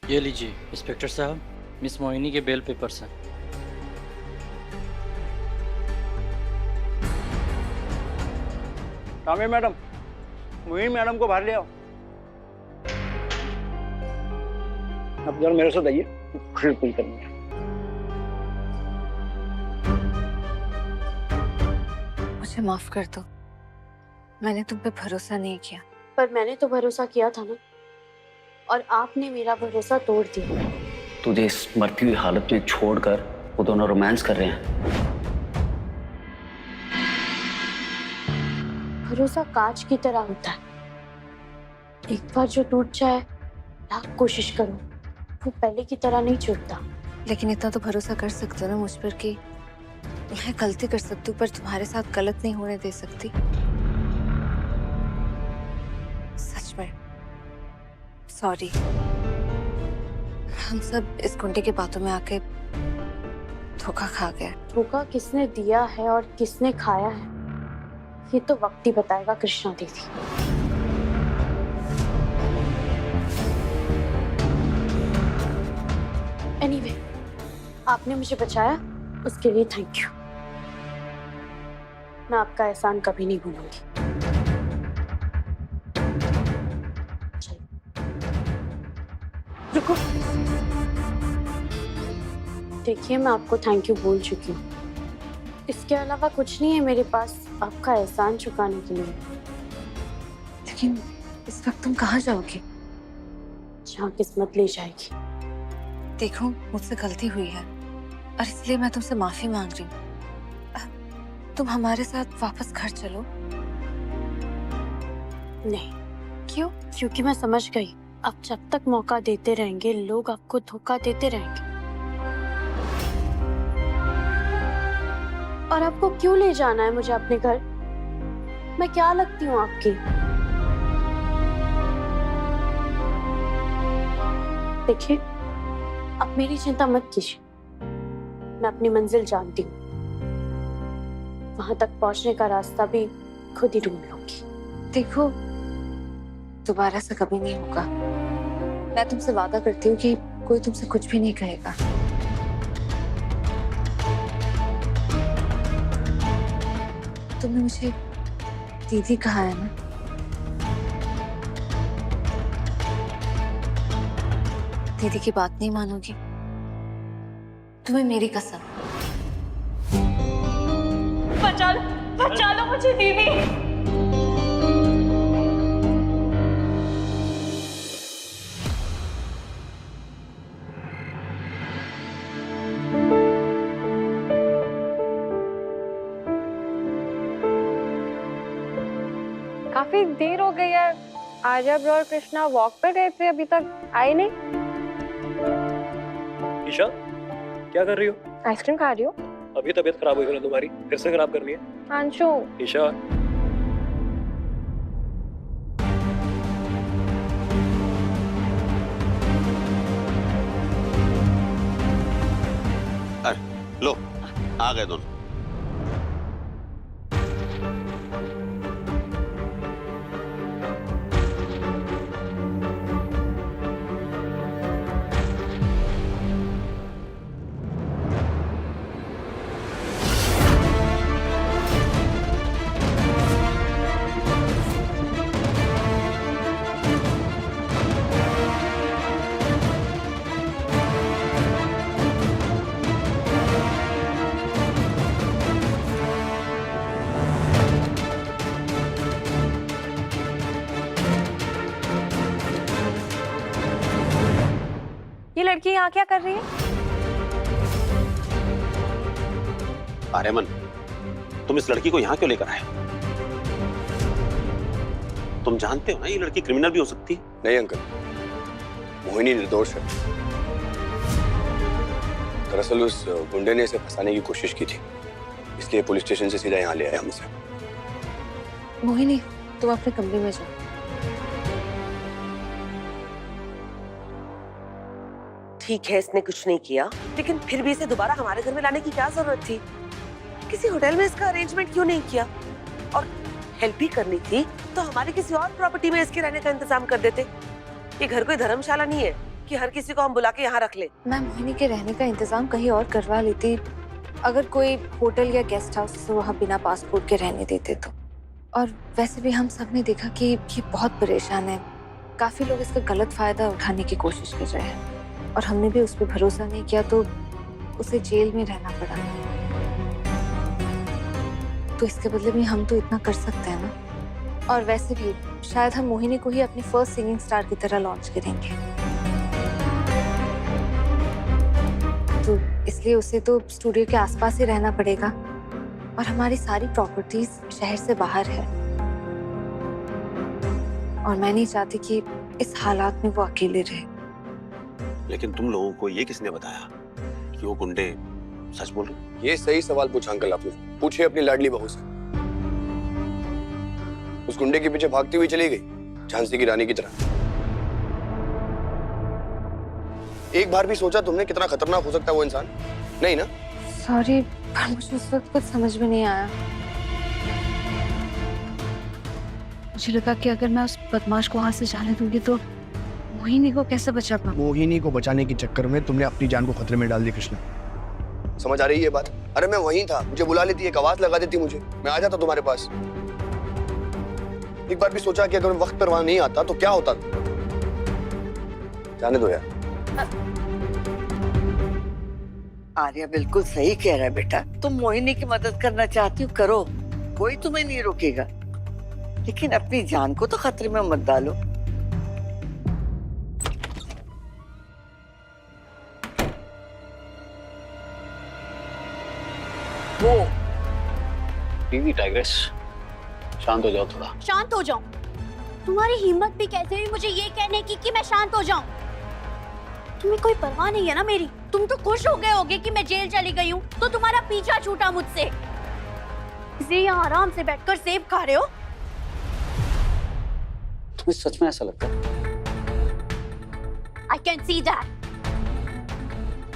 ये लीजिए इंस्पेक्टर साहब, मिस मोहिनी के बेल पेपर्स हैं। काम्या मैडम, मोहिनी मैडम को बाहर ले आओ। अब जरा मेरे साथ आइए, बिल्कुल करनी है। मुझे माफ कर दो, मैंने तुम पे भरोसा नहीं किया। पर मैंने तो भरोसा किया था ना, और आपने मेरा भरोसा तोड़ दिया। तुझे इस मरती हुई हालत में छोड़कर वो दोनों रोमांस कर रहे हैं। भरोसा कांच की तरह होता है, एक बार जो टूट जाए, लाख कोशिश करो, वो पहले की तरह नहीं जुड़ता। लेकिन इतना तो भरोसा कर सकते हो ना मुझ पर कि मैं गलती कर सकती हूँ पर तुम्हारे साथ गलत नहीं होने दे सकती। सच में सॉरी। हम सब इस गुंडे की बातों में आके धोखा खा गए। धोखा किसने दिया है और किसने खाया है, ये तो वक्त ही बताएगा कृष्णा दीदी। एनीवे, आपने मुझे बचाया, उसके लिए थैंक यू। मैं आपका एहसान कभी नहीं भूलूंगी। रुको, देखिए मैं आपको थैंक यू बोल चुकी हूँ, इसके अलावा कुछ नहीं है मेरे पास आपका एहसान चुकाने के लिए। लेकिन इस वक्त तुम कहाँ जाओगी? जहाँ किस्मत ले जाएगी। देखो मुझसे गलती हुई है और इसलिए मैं तुमसे माफी मांग रही हूँ। तुम हमारे साथ वापस घर चलो। नहीं। क्यों? क्योंकि मैं समझ गई, आप जब तक मौका देते रहेंगे लोग आपको धोखा देते रहेंगे। और आपको क्यों ले जाना है मुझे अपने घर? मैं क्या लगती हूँ आपकी? देखिए, आप मेरी चिंता मत कीजिए, मैं अपनी मंजिल जानती हूँ, वहां तक पहुंचने का रास्ता भी खुद ही ढूंढ लूंगी। देखो दोबारा से कभी नहीं होगा, मैं तुमसे वादा करती हूँ कि कोई तुमसे कुछ भी नहीं कहेगा। तुमने मुझे दीदी कहा है ना? दीदी की बात नहीं मानोगी? तुम्हें मेरी कसम। बचा लो मुझे दीदी। काफी देर हो गई है, आर्या ब्रो और कृष्णा वॉक पे गए थे, अभी तक आए नहीं। ईशा, क्या कर रही हो? आइसक्रीम खा रही हो? अभी तबीयत खराब हुई है ना तुम्हारी, फिर से खराब करनी है? अंशु, ईशा, अरे लो, आ गए दोनों। ये लड़की यहाँ क्या कर रही है? आर्यमन, तुम इस लड़की को यहाँ क्यों लेकर आए? तुम जानते हो ना ये लड़की क्रिमिनल भी हो सकती है। नहीं अंकल, मोहिनी निर्दोष है। दरअसल उस गुंडे ने इसे फंसाने की कोशिश की थी, इसलिए पुलिस स्टेशन से सीधा यहाँ ले आया हमसे। मोहिनी, तुम अपने कमरे में जाओ। ठीक है, इसने कुछ नहीं किया, लेकिन फिर भी इसे दोबारा हमारे घर में लाने की क्या जरूरत थी? किसी होटल में इसका अरेंजमेंट क्यों नहीं किया? और हेल्प ही करनी थी तो हमारे किसी और प्रॉपर्टी में इसके रहने का इंतजाम कर देते। ये घर कोई धर्मशाला नहीं है कि हर किसी को हम बुला के यहाँ रख ले? मैं मोहिनी के रहने का इंतजाम कहीं और करवा लेती, अगर कोई होटल या गेस्ट हाउस से वहाँ बिना पासपोर्ट के रहने देते तो। और वैसे भी हम सब ने देखा कि ये बहुत परेशान है, काफी लोग इसका गलत फायदा उठाने की कोशिश कर रहे हैं, और हमने भी उस पर भरोसा नहीं किया तो उसे जेल में रहना पड़ा। तो इसके बदले में हम तो इतना कर सकते हैं ना। और वैसे भी शायद हम मोहिनी को ही अपनी फर्स्ट सिंगिंग स्टार की तरह लॉन्च करेंगे, तो इसलिए उसे तो स्टूडियो के आसपास ही रहना पड़ेगा, और हमारी सारी प्रॉपर्टीज शहर से बाहर है, और मैं नहीं चाहती कि इस हालात में वो अकेले रहे। लेकिन तुम लोगों को ये किसने बताया कि वो गुंडे सच बोल रहे? ये सही सवाल पूछा अंकल आपने। पूछिए अपनी लाडली बहू से। उस गुंडे के पीछे भागती हुई चली गई झांसी की रानी की तरह। एक बार भी सोचा तुमने कितना खतरनाक हो सकता है वो इंसान? नहीं ना? सॉरी, पर मुझे उस वक्त कुछ समझ में नहीं आया। मुझे लगा कि अगर मैं उस बदमाश को वहां से जाने दूंगी तो मोहिनी को कैसे बचा पाऊं? मोहिनी को बचाने के चक्कर में तुमने अपनी जान को खतरे में डाल दी कृष्णा। समझ आ रही है ये बात? अरे मैं वहीं था, मुझे बुला लेती, एक आवाज लगा देती मुझे, मैं आ जाता तुम्हारे पास। एक बार भी सोचा कि अगर मैं वक्त पर वहां नहीं आता तो क्या होता? जाने दो यार। आर्या बिल्कुल सही कह रहा है बेटा, तुम मोहिनी की मदद करना चाहती हो करो, कोई तुम्हें नहीं रोकेगा, लेकिन अपनी जान को तो खतरे में मत डालो। वो टीवी टाइग्रेस, शांत हो जाओ थोड़ा। शांत हो जाऊं? तुम्हारी हिम्मत भी कैसे हुई मुझे ये कहने की कि मैं शांत हो जाऊं? तुम्हें कोई परवाह नहीं है ना मेरी? तुम तो खुश हो गए होगे कि मैं जेल चली गई हूँ, तो तुम्हारा पीछा छूटा मुझसे। इसलिए यहाँ आराम से बैठकर सेब खा रहे हो। तुम्हें सच में ऐसा लगता है? I can see that.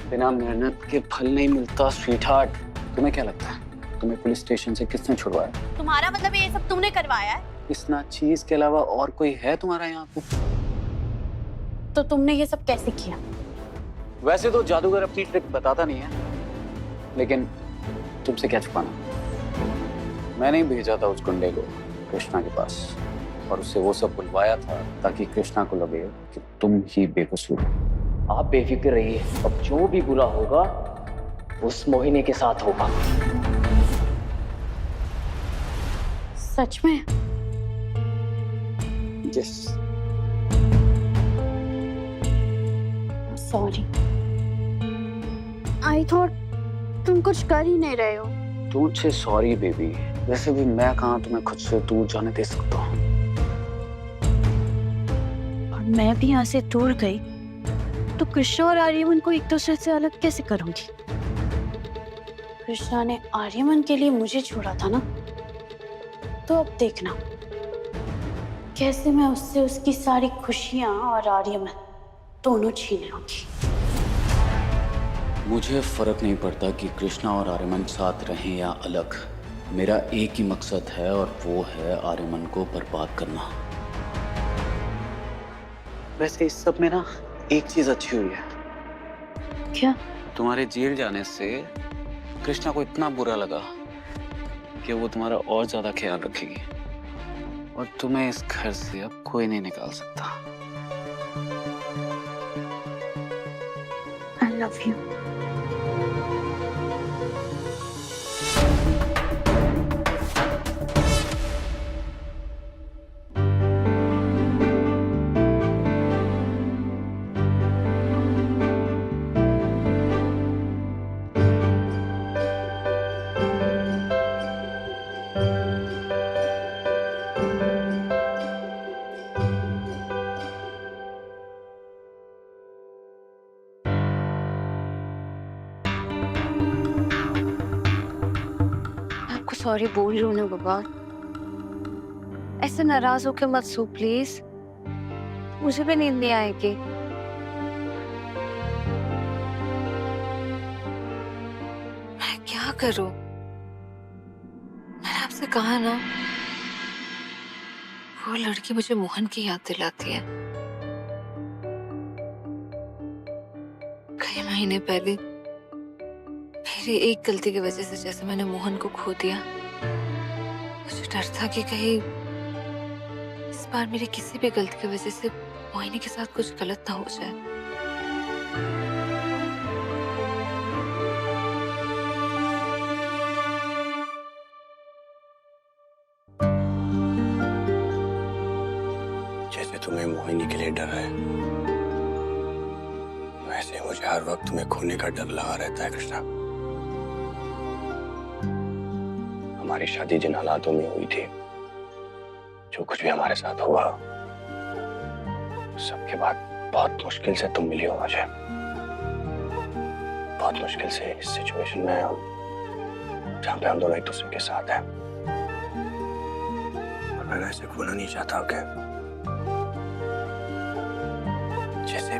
बिना मेहनत के फल नहीं मिलता स्वीटहार्ट। तुम्हें क्या लगता है तुम्हें पुलिस स्टेशन से किसने छुड़वाया? तुम्हारा मतलब ये सब तुमने करवाया है? इस नाचीज के अलावा और कोई है तुम्हारा यहाँ पे? तो तुमने ये सब कैसे किया? वैसे तो जादूगर अपनी ट्रिक बताता नहीं है, लेकिन तुमसे क्या छुपाना? मैंने ही भेजा था उस गुंडे को कृष्णा के पास, और उससे वो सब बुलवाया था ताकि कृष्णा को लगे कि तुम ही बेकसूर हो। आप बेफिक्र रहिए, अब जो भी बुरा होगा उस मोहिनी के साथ होगा। सच में? यस। सॉरी, आई थॉट तुम कुछ कर ही नहीं रहे हो। Don't say sorry baby. वैसे भी मैं कहाँ तुम्हें खुद से दूर जाने दे सकता हूँ। और मैं भी यहाँ से दूर गई तो कृष्णा और आर्यमन को एक दूसरे से अलग कैसे करूंगी? कृष्णा ने आर्यमन के लिए मुझे छोड़ा था ना, तो अब देखना कैसे मैं उससे उसकी सारी खुशियां और आर्यमन दोनों छीन लूंगी। मुझे फर्क नहीं पड़ता कि कृष्णा और आर्यमन साथ रहें या अलग। मेरा एक ही मकसद है, और वो है आर्यमन को बर्बाद करना। वैसे इस सब में ना एक चीज अच्छी हुई है। क्या? तुम्हारे जेल जाने से कृष्णा को इतना बुरा लगा कि वो तुम्हारा और ज्यादा ख्याल रखेगी, और तुम्हें इस घर से अब कोई नहीं निकाल सकता। I love you. सॉरी बोल रही हूँ ना बाबा, ऐसे नाराज होकर मत सो प्लीज, मुझे भी नींद नहीं आएगी। मैं क्या करूं? मैंने आपसे कहा ना, वो लड़की मुझे मोहन की याद दिलाती है। महीने पहले मेरी एक गलती की वजह से जैसे मैंने मोहन को खो दिया, मुझे डर था कि कहीं इस बार मेरी किसी भी गलती की वजह से मोहिनी के साथ कुछ गलत ना हो जाए। जैसे तुम्हें मोहिनी के लिए डर है, वैसे मुझे हर वक्त तुम्हें खोने का डर लगा रहता है कृष्णा। हमारी शादी जिन हालातों में हुई थी, जो कुछ भी हमारे साथ हुआ, सबके बाद बहुत मुश्किल से तुम मिली हो मुझे। बहुत मुश्किल से इस सिचुएशन में जहां पे हम दोनों एक दूसरे के साथ हैं। और मैंने ऐसे खोना नहीं चाहता कि जैसे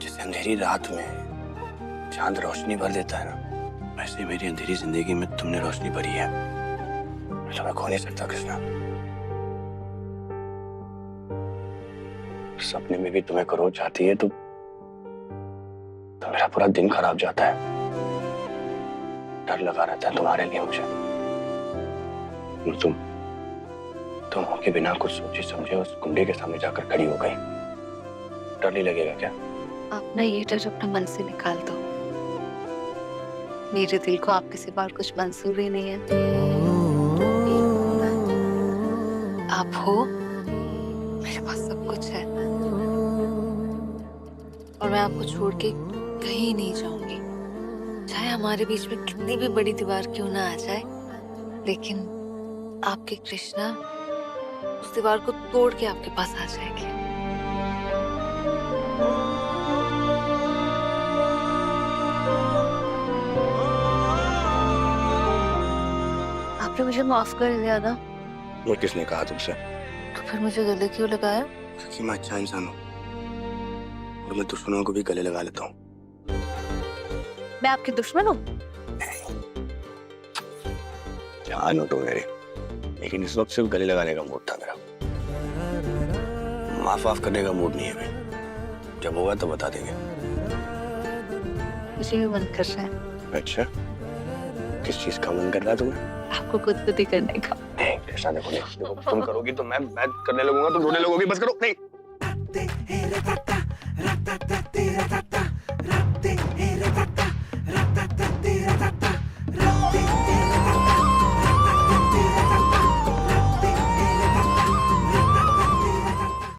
जैसे अंधेरी रात में चांद रोशनी भर देता है ना, वैसे मेरी अंधेरी जिंदगी में तुमने रोशनी भरी है। मैं तुम्हें खो नहीं सकता कृष्णा। सपने में भी तुम्हें करो चाहती है तो मेरा पूरा दिन खराब जाता है। डर लगा रहता है तुम्हारे लिए मुझे। तुम के बिना कुछ सोचे समझे उस गुंडे के सामने जाकर खड़ी हो गई। डर नहीं लगेगा क्या? आप ना ये डर अपने मन से निकाल दो। मेरे दिल को आपके सिवा और कुछ मंजूर ही नहीं है। आप हो, मेरे पास सब कुछ है और मैं आपको छोड़ के कहीं नहीं जाऊंगी। चाहे हमारे बीच में कितनी भी बड़ी दीवार क्यों ना आ जाए, लेकिन आपके कृष्णा उस दीवार को तोड़ के आपके पास आ जाएंगे। आपने मुझे माफ कर दिया ना? वो किसने कहा तुमसे? तो फिर मुझे गले क्यों लगाया? क्योंकि मैं अच्छा इंसान हूँ और मैं दुश्मनों को भी गले लगा लेता हूँ। मैं आपकी दुश्मन हूँ? जान हो तो मेरे, लेकिन इस वक्त सिर्फ गले लगाने का मूड था मेरा। माफ करने का मूड नहीं है अभी। जब होगा तो बता देंगे। मुझे भी मन कर रहा है। अच्छा, किस चीज का मन कर रहा है तुम्हें? आपको गुदगुदी करने का। नहीं कृष्णा, देखो तुम करोगी तो मैं करने लगूंगा, तुम रोने लगोगी। बस करो। नहीं